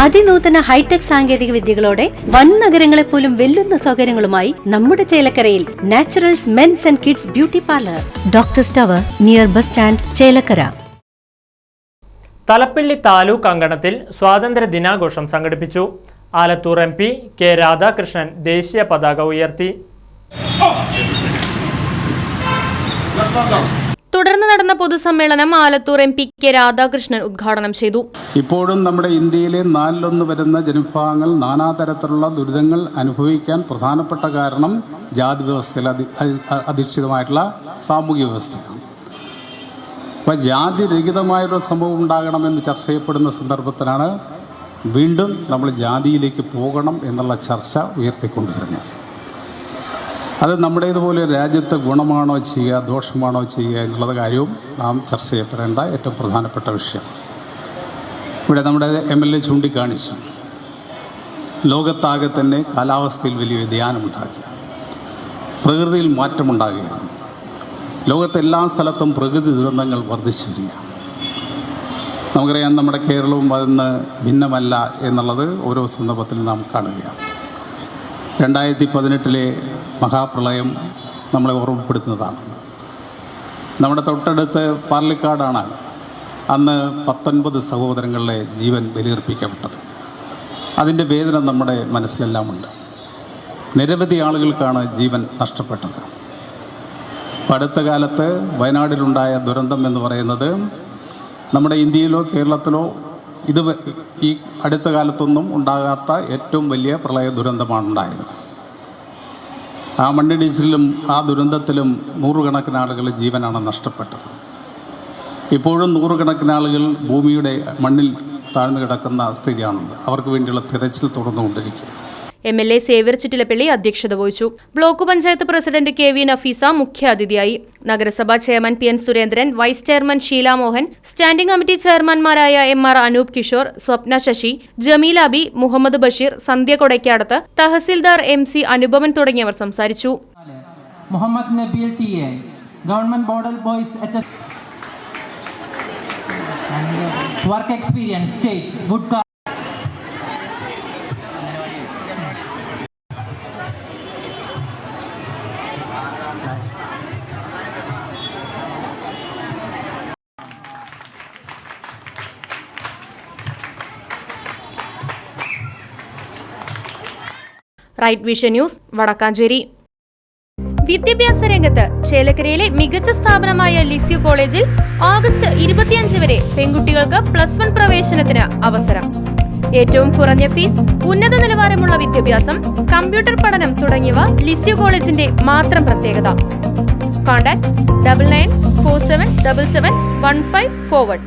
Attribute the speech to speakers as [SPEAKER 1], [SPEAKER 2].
[SPEAKER 1] അതിനൂതന hi tech സാങ്കേതിക വിദ്യകളോടെ വൻ നഗരങ്ങളെ പോലും വെല്ലുന്ന സൗകര്യങ്ങളുമായി നമ്മുടെ ചേലക്കരയിൽ Naturals men's and kids beauty parlour, doctors tower, near bus stand, Chelakkara.
[SPEAKER 2] Thalappilly taluk അങ്കണത്തിൽ സ്വാതന്ത്ര്യ ദിനാഘോഷം സംഘടിപ്പിച്ചു. ആലത്തൂർ MP കെ രാധാകൃഷ്ണൻ ദേശീയ പതാക ഉയർത്തി.
[SPEAKER 3] തുടർന്ന് നടന്ന പൊതുസമ്മേളനം ആലത്തൂർ MP കെ രാധാകൃഷ്ണൻ ഉദ്ഘാടനം ചെയ്തു.
[SPEAKER 4] ഇപ്പോഴും നമ്മുടെ ഇന്ത്യയിലെ 4/1 വരുന്ന ജനവിഭാഗങ്ങൾ നാനാതരത്തിലുള്ള ദുരിതങ്ങൾ അനുഭവിക്കാൻ പ്രധാനപ്പെട്ട കാരണം ജാതി വ്യവസ്ഥയിൽ അധിഷ്ഠിതമായിട്ടുള്ള സാമൂഹ്യ വ്യവസ്ഥയാണ്. അപ്പോൾ ജാതിരഹിതമായൊരു സംഭവം ഉണ്ടാകണമെന്ന് ചർച്ച ചെയ്യപ്പെടുന്ന സന്ദർഭത്തിലാണ് വീണ്ടും നമ്മൾ ജാതിയിലേക്ക് പോകണം എന്നുള്ള ചർച്ച ഉയർത്തിക്കൊണ്ടുവരുന്നത്. അത് നമ്മുടേതുപോലെ രാജ്യത്ത് ഗുണമാണോ ചെയ്യുക, ദോഷമാണോ ചെയ്യുക എന്നുള്ള കാര്യവും നാം ചർച്ച ചെയ്യപ്പെടേണ്ട ഏറ്റവും പ്രധാനപ്പെട്ട വിഷയം. ഇവിടെ നമ്മുടെ MLA ചൂണ്ടിക്കാണിച്ചു, ലോകത്താകെ തന്നെ കാലാവസ്ഥയിൽ വലിയ വ്യതിയാനമുണ്ടാകുക, പ്രകൃതിയിൽ മാറ്റമുണ്ടാകുകയാണ്. ലോകത്തെല്ലാ സ്ഥലത്തും പ്രകൃതി ദുരന്തങ്ങൾ വർദ്ധിച്ചു വരിക. നമുക്കറിയാം, നമ്മുടെ കേരളവും അതിന് ഭിന്നമല്ല എന്നുള്ളത് ഓരോ സന്ദർഭത്തിലും നാം കാണുകയാണ്. 2018 മഹാപ്രളയം നമ്മളെ ഓർമ്മപ്പെടുത്തുന്നതാണ്. നമ്മുടെ തൊട്ടടുത്ത് പാർലിക്കാടാണ് അന്ന് 19 സഹോദരങ്ങളുടെ ജീവൻ ബലിയർപ്പിക്കപ്പെട്ടത്. അതിൻ്റെ വേദന നമ്മുടെ മനസ്സിലെല്ലാം ഉണ്ട്. നിരവധി ആളുകൾക്കാണ് ജീവൻ നഷ്ടപ്പെട്ടത്. അടുത്ത കാലത്ത് വയനാടിലുണ്ടായ ദുരന്തം എന്ന് പറയുന്നത് നമ്മുടെ ഇന്ത്യയിലോ കേരളത്തിലോ ഈ അടുത്ത കാലത്തൊന്നും ഉണ്ടാകാത്ത ഏറ്റവും വലിയ പ്രളയ ദുരന്തമാണ് ഉണ്ടായത്. ആ മണ്ണിടിച്ചിലും ആ ദുരന്തത്തിലും നൂറുകണക്കിന് ആളുകളുടെ ജീവനാണ് നഷ്ടപ്പെട്ടത്. ഇപ്പോഴും നൂറുകണക്കിന് ആളുകൾ ഭൂമിയുടെ മണ്ണിൽ താഴ്ന്നു കിടക്കുന്ന സ്ഥിതിയാണുള്ളത്. അവർക്ക് വേണ്ടിയുള്ള തിരച്ചിൽ തുടർന്നുകൊണ്ടിരിക്കും.
[SPEAKER 3] MLA സേവ്യർ ചിറ്റിലപ്പള്ളി അധ്യക്ഷത വഹിച്ചു. Block panchayat president KV Nafeesa മുഖ്യാതിഥിയായി. നഗരസഭാ chairman PN Surendran, vice chairman Sheela Mohan, standing committee ചെയർമാൻമാരായ MR അനൂപ് കിഷോർ, സ്വപ്ന ശശി, ജമീൽ അബി, മുഹമ്മദ് ബഷീർ, സന്ധ്യ കൊടക്കാടത്ത്, തഹസിൽദാർ MC അനുപമൻ തുടങ്ങിയവർ സംസാരിച്ചു.
[SPEAKER 5] Muhammad Nabeel TA, government model boys HS, work experience state good.
[SPEAKER 3] Right Vision News, Vadakkanchery. വിദ്യാഭ്യാസ രംഗത്ത് ചേലക്കരയിലെ മികച്ച സ്ഥാപനമായ ലിസ്യു കോളേജിൽ ഓഗസ്റ്റ് 25 വരെ പെൺകുട്ടികൾക്ക് +1 പ്രവേശനത്തിന് അവസരം. ഏറ്റവും കുറഞ്ഞ ഫീസ്, ഉന്നത നിലവാരമുള്ള വിദ്യാഭ്യാസം, കമ്പ്യൂട്ടർ പഠനം തുടങ്ങിയവ ലിസ്യു കോളേജിന്റെ മാത്രം പ്രത്യേകത. കോൺടാക്ട് 9947771541.